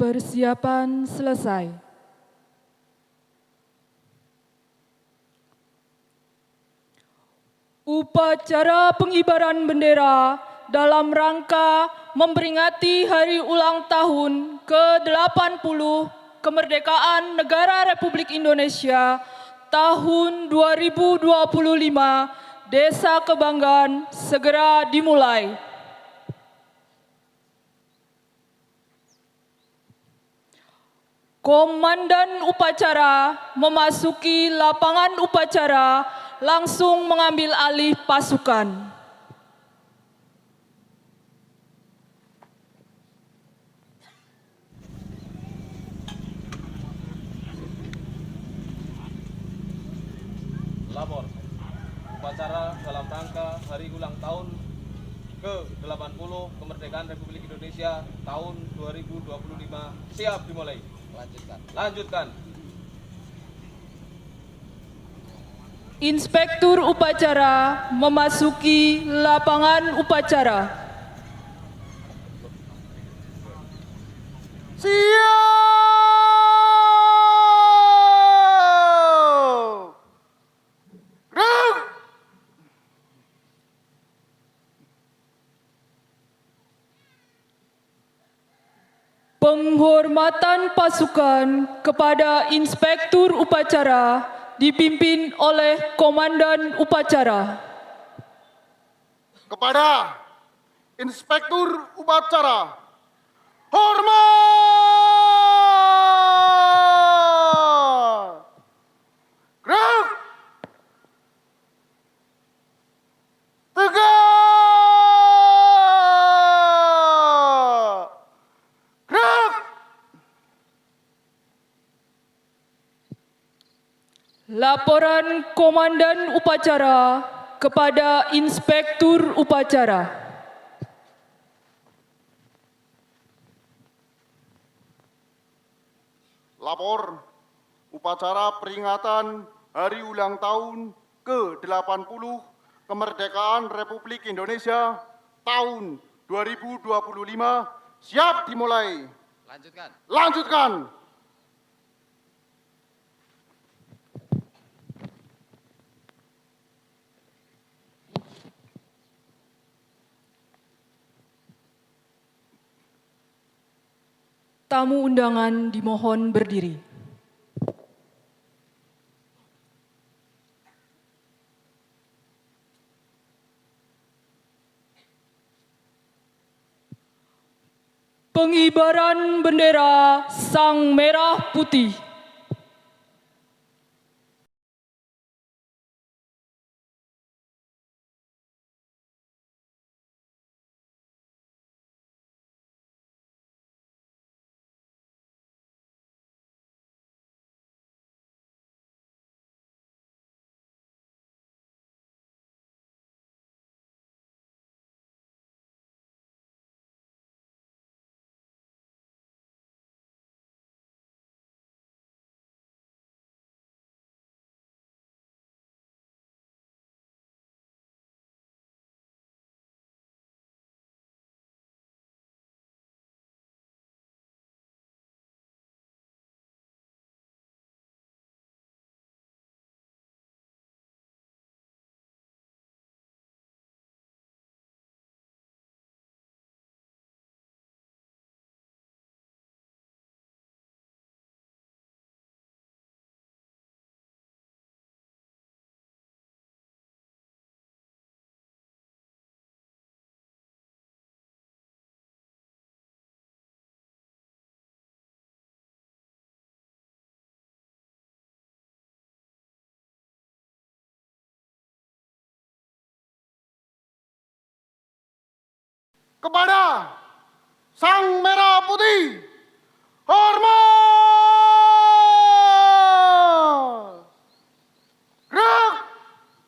Persiapan selesai. Upacara pengibaran bendera dalam rangka memperingati Hari Ulang Tahun ke-80 Kemerdekaan Negara Republik Indonesia tahun 2025, Desa Kebanggaan segera dimulai. Komandan upacara memasuki lapangan upacara langsung mengambil alih pasukan. Lapor, upacara dalam rangka Hari Ulang Tahun ke-80 Kemerdekaan Republik Indonesia tahun 2025 siap dimulai. Lanjutkan. Inspektur upacara memasuki lapangan upacara. Siap! Gerak! Penghormatan pasukan kepada Inspektur upacara dipimpin oleh Komandan upacara. Kepada Inspektur upacara, hormat! Gerak! Tegak! Gerak! Laporan Komandan upacara kepada Inspektur upacara. Lapor upacara peringatan Hari Ulang Tahun ke-80 Kemerdekaan Republik Indonesia tahun 2025 siap dimulai. Lanjutkan. Tamu undangan dimohon berdiri. Pengibaran bendera Sang Merah Putih. Kepada Sang Merah Putih, hormat! Gerak! Sang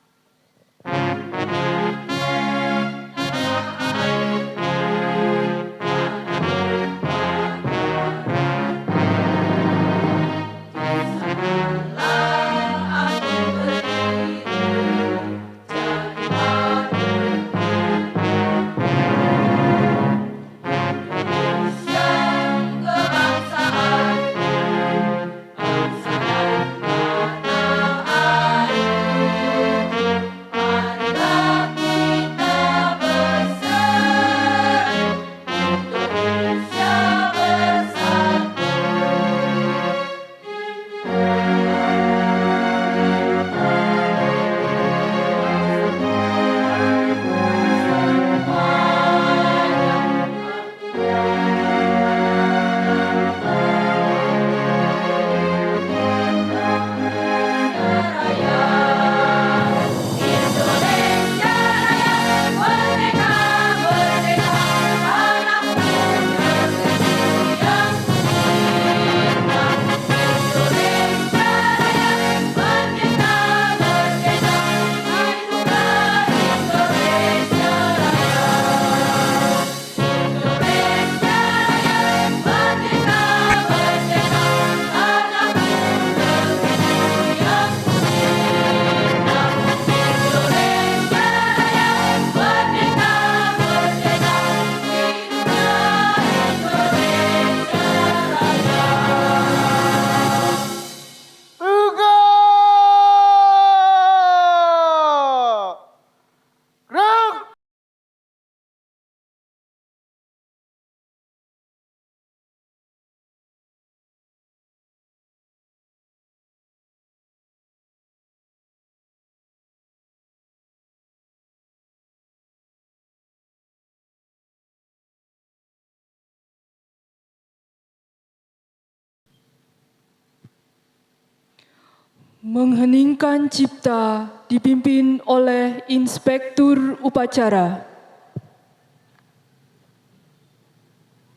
Mengheningkan cipta dipimpin oleh Inspektur Upacara.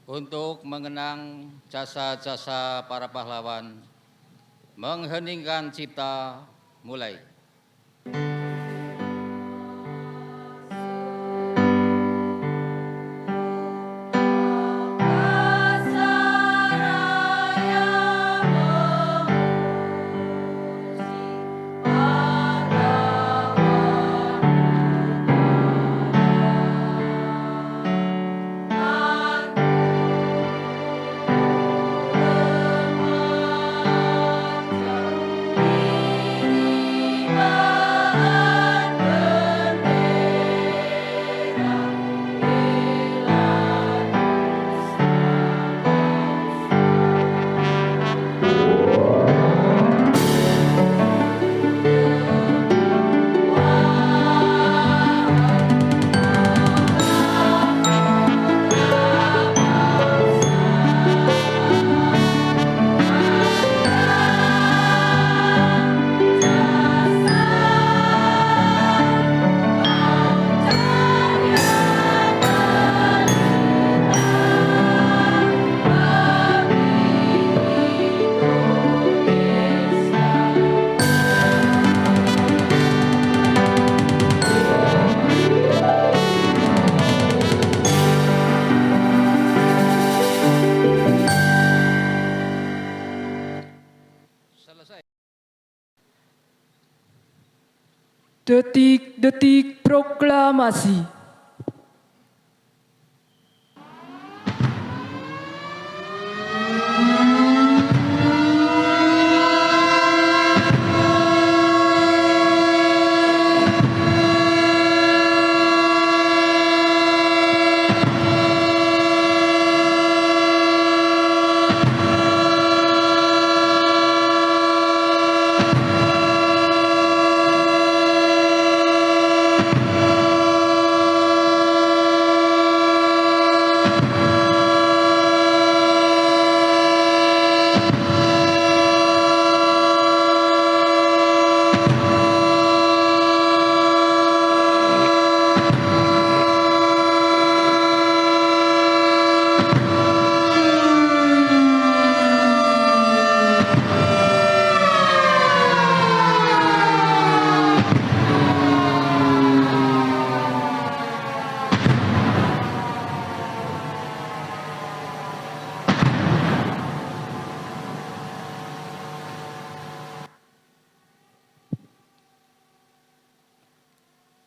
Untuk mengenang jasa-jasa para pahlawan, mengheningkan cipta mulai. Detik-detik proklamasi.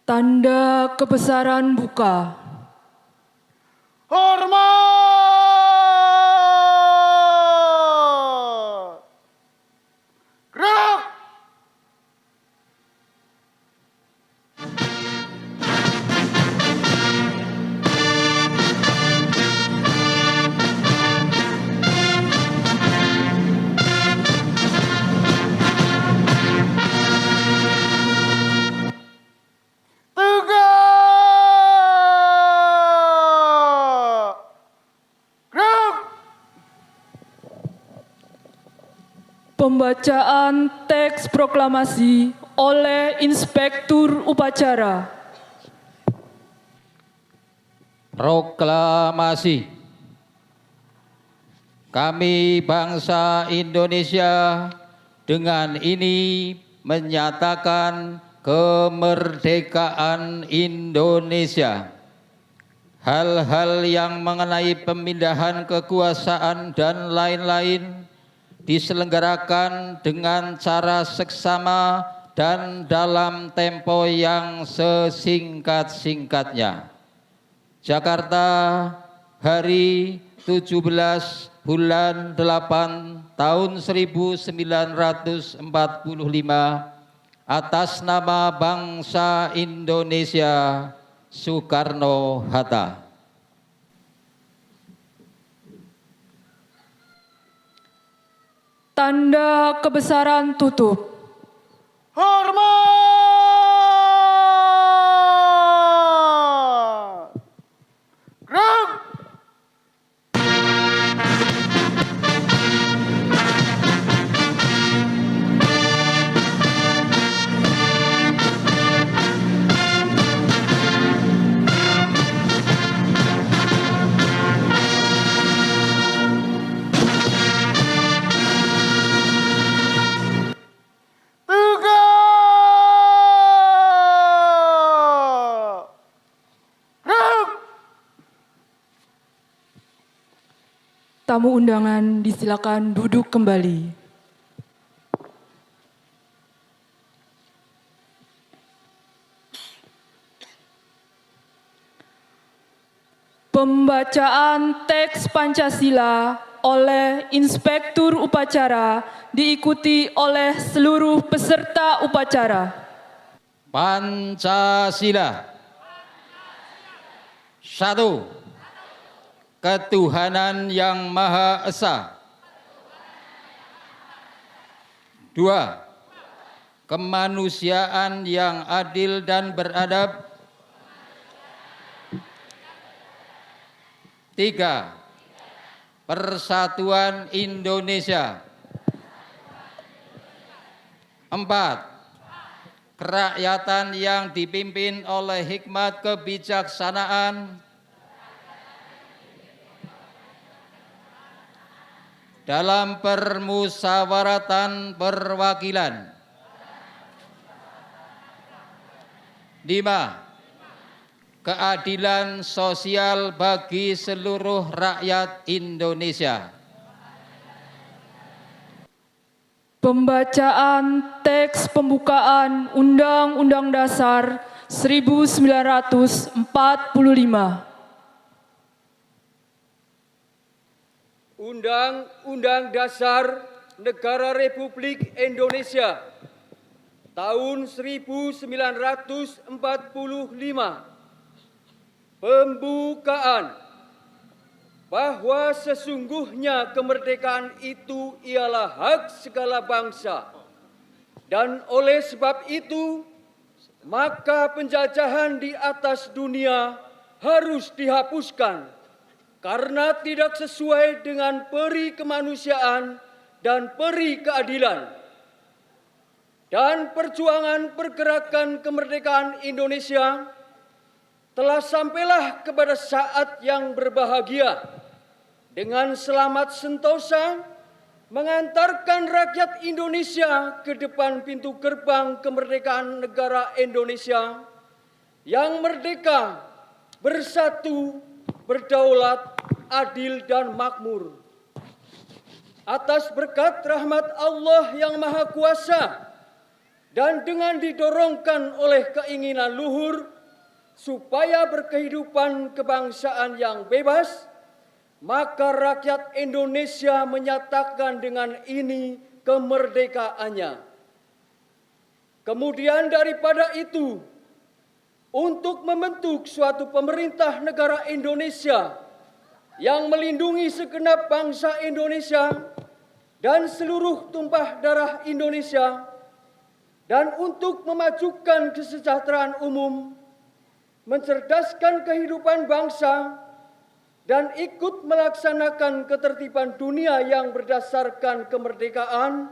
Tanda kebesaran buka. Hormat! Gerak! Tegak! Gerak! Pembacaan teks proklamasi oleh Inspektur Upacara. Proklamasi. Kami bangsa Indonesia dengan ini menyatakan kemerdekaan Indonesia. Hal-hal yang mengenai pemindahan kekuasaan dan lain-lain diselenggarakan dengan cara seksama dan dalam tempo yang sesingkat-singkatnya. Jakarta, hari 17 bulan 8 tahun 1945, atas nama bangsa Indonesia, Soekarno-Hatta. Tanda kebesaran tutup. Hormat! Gerak! Tamu undangan disilakan duduk kembali. Pembacaan teks Pancasila oleh Inspektur Upacara diikuti oleh seluruh peserta upacara. Pancasila. 1. Ketuhanan yang Maha Esa. 2. Kemanusiaan yang adil dan beradab. 3. Persatuan Indonesia. 4. Kerakyatan yang dipimpin oleh hikmat kebijaksanaan dalam permusyawaratan perwakilan. 5. Keadilan sosial bagi seluruh rakyat Indonesia. Pembacaan teks pembukaan Undang-Undang Dasar 1945. Undang-Undang Dasar Negara Republik Indonesia tahun 1945. Pembukaan. Bahwa sesungguhnya kemerdekaan itu ialah hak segala bangsa. Dan oleh sebab itu, maka penjajahan di atas dunia harus dihapuskan karena tidak sesuai dengan peri kemanusiaan dan peri keadilan. Dan perjuangan pergerakan kemerdekaan Indonesia telah sampailah kepada saat yang berbahagia dengan selamat sentosa mengantarkan rakyat Indonesia ke depan pintu gerbang kemerdekaan negara Indonesia yang merdeka, bersatu, berdaulat, adil dan makmur. Atas berkat rahmat Allah yang Maha Kuasa dan dengan didorongkan oleh keinginan luhur supaya berkehidupan kebangsaan yang bebas, maka rakyat Indonesia menyatakan dengan ini kemerdekaannya. Kemudian daripada itu, untuk membentuk suatu pemerintah negara Indonesia yang melindungi segenap bangsa Indonesia dan seluruh tumpah darah Indonesia, dan untuk memajukan kesejahteraan umum, mencerdaskan kehidupan bangsa, dan ikut melaksanakan ketertiban dunia yang berdasarkan kemerdekaan,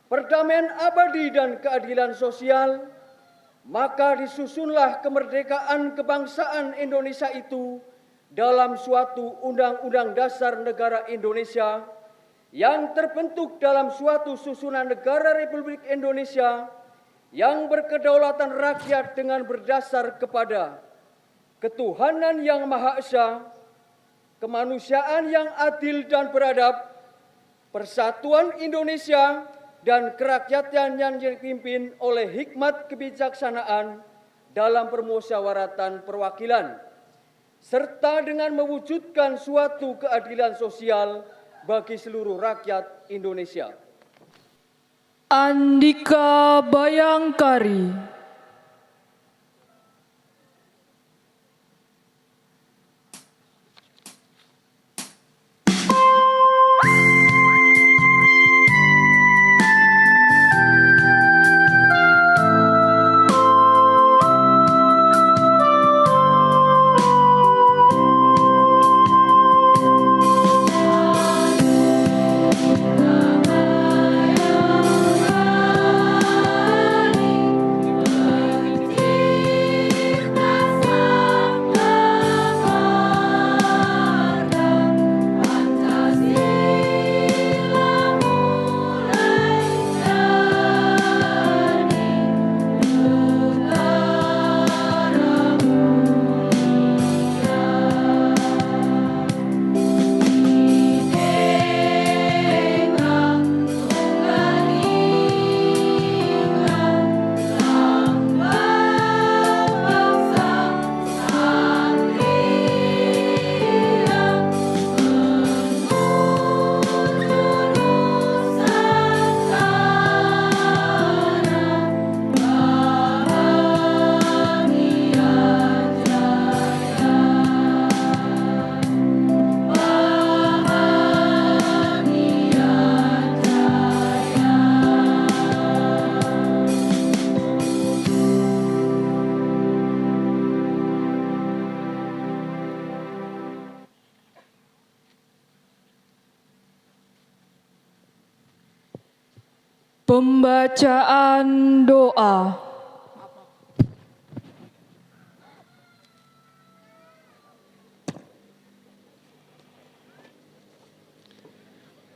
perdamaian abadi dan keadilan sosial, maka disusunlah kemerdekaan kebangsaan Indonesia itu dalam suatu Undang-Undang Dasar Negara Indonesia yang terbentuk dalam suatu susunan negara Republik Indonesia yang berkedaulatan rakyat dengan berdasar kepada ketuhanan yang Maha Esa, kemanusiaan yang adil dan beradab, persatuan Indonesia, dan kerakyatan yang dipimpin oleh hikmat kebijaksanaan dalam permusyawaratan perwakilan, serta dengan mewujudkan suatu keadilan sosial bagi seluruh rakyat Indonesia. Andika Bayangkari. Pembacaan doa.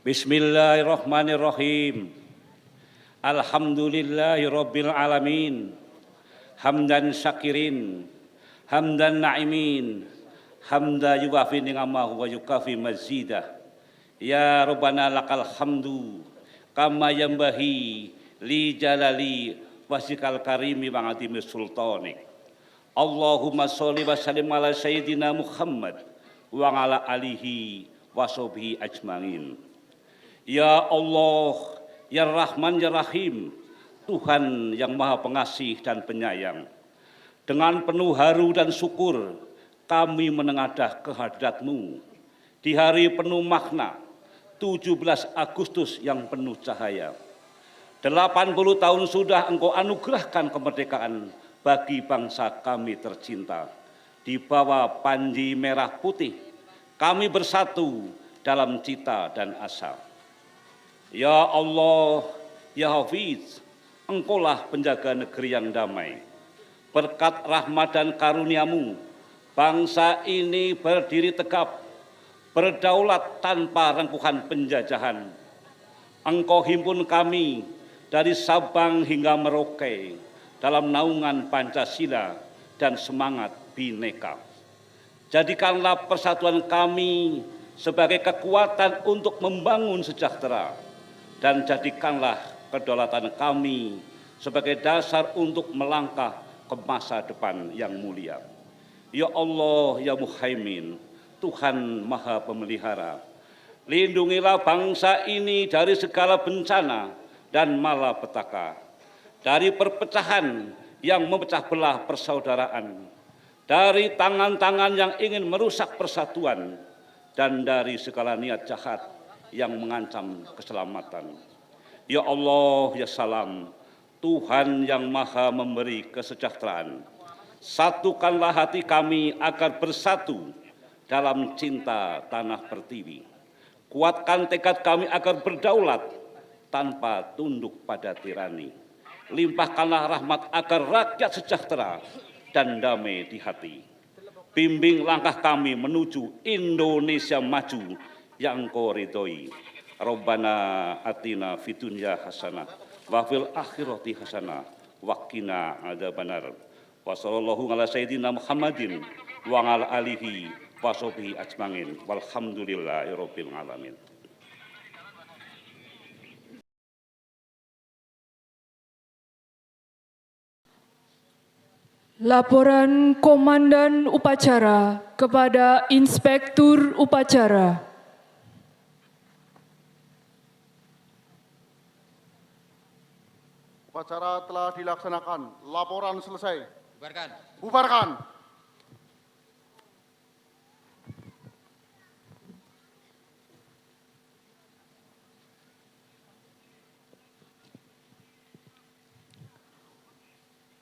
Bismillahirrahmanirrahim. Alhamdulillahirabbil alamin. Hamdan syakirin, hamdan na'imin, hamda yuwafi ni'amahu wa yukafi mazidah. Ya Rabbana lakal hamdu kama yambahi li jalali wasikal karimi wa azimi sultanik. Allahumma sholli wa sallim ala sayyidina Muhammad wa ala alihi wa sahbihi ajmain. Ya Allah, ya Rahman, ya Rahim, Tuhan yang Maha Pengasih dan Penyayang. Dengan penuh haru dan syukur, kami menengadah kehadirat-Mu di hari penuh makna, 17 Agustus yang penuh cahaya. 80 tahun sudah Engkau anugerahkan kemerdekaan bagi bangsa kami tercinta. Di bawah panji merah putih, kami bersatu dalam cita dan asa. Ya Allah, ya Hafiz, Engkaulah penjaga negeri yang damai. Berkat rahmat dan karunia-Mu, bangsa ini berdiri tegap, berdaulat tanpa rengkuhan penjajahan. Engkau himpun kami dari Sabang hingga Merauke dalam naungan Pancasila dan semangat Bhinneka. Jadikanlah persatuan kami sebagai kekuatan untuk membangun sejahtera, dan jadikanlah kedaulatan kami sebagai dasar untuk melangkah ke masa depan yang mulia. Ya Allah, ya Muhaimin, Tuhan Maha Pemelihara, lindungilah bangsa ini dari segala bencana dan malapetaka, dari perpecahan yang memecah belah persaudaraan, dari tangan-tangan yang ingin merusak persatuan, dan dari segala niat jahat yang mengancam keselamatan. Ya Allah, ya Salam, Tuhan yang Maha memberi kesejahteraan, satukanlah hati kami agar bersatu dalam cinta tanah pertiwi. Kuatkan tekad kami agar berdaulat tanpa tunduk pada tirani. Limpahkanlah rahmat agar rakyat sejahtera dan damai di hati. Bimbing langkah kami menuju Indonesia maju yang Engkau ridhoi. Rabbana atina fid dunya hasanah wa fil akhirati hasanah wa qina adzabannar. Wa sallallahu ala sayyidina Muhammadin wa ala alihi wa sahbihi ajmain. Walhamdulillahirabbil alamin. Laporan Komandan Upacara kepada Inspektur Upacara. Upacara telah dilaksanakan. Laporan selesai. Bubarkan. Bubarkan.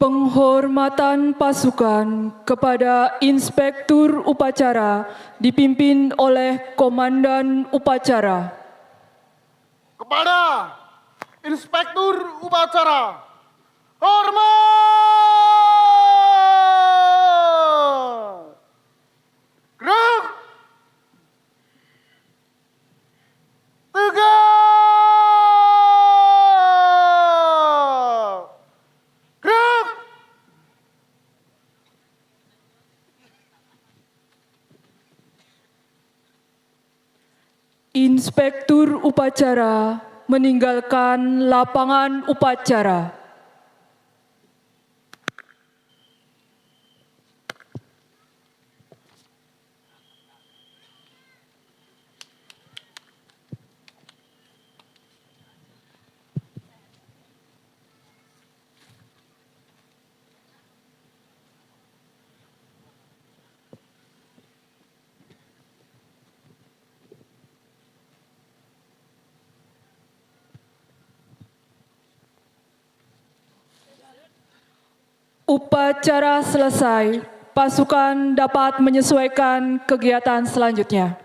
Penghormatan pasukan kepada Inspektur Upacara dipimpin oleh Komandan Upacara. Kepada Inspektur Upacara, hormat! Gerak! Tegak! Gerak! Inspektur Upacara meninggalkan lapangan upacara. Upacara selesai, pasukan dapat menyesuaikan kegiatan selanjutnya.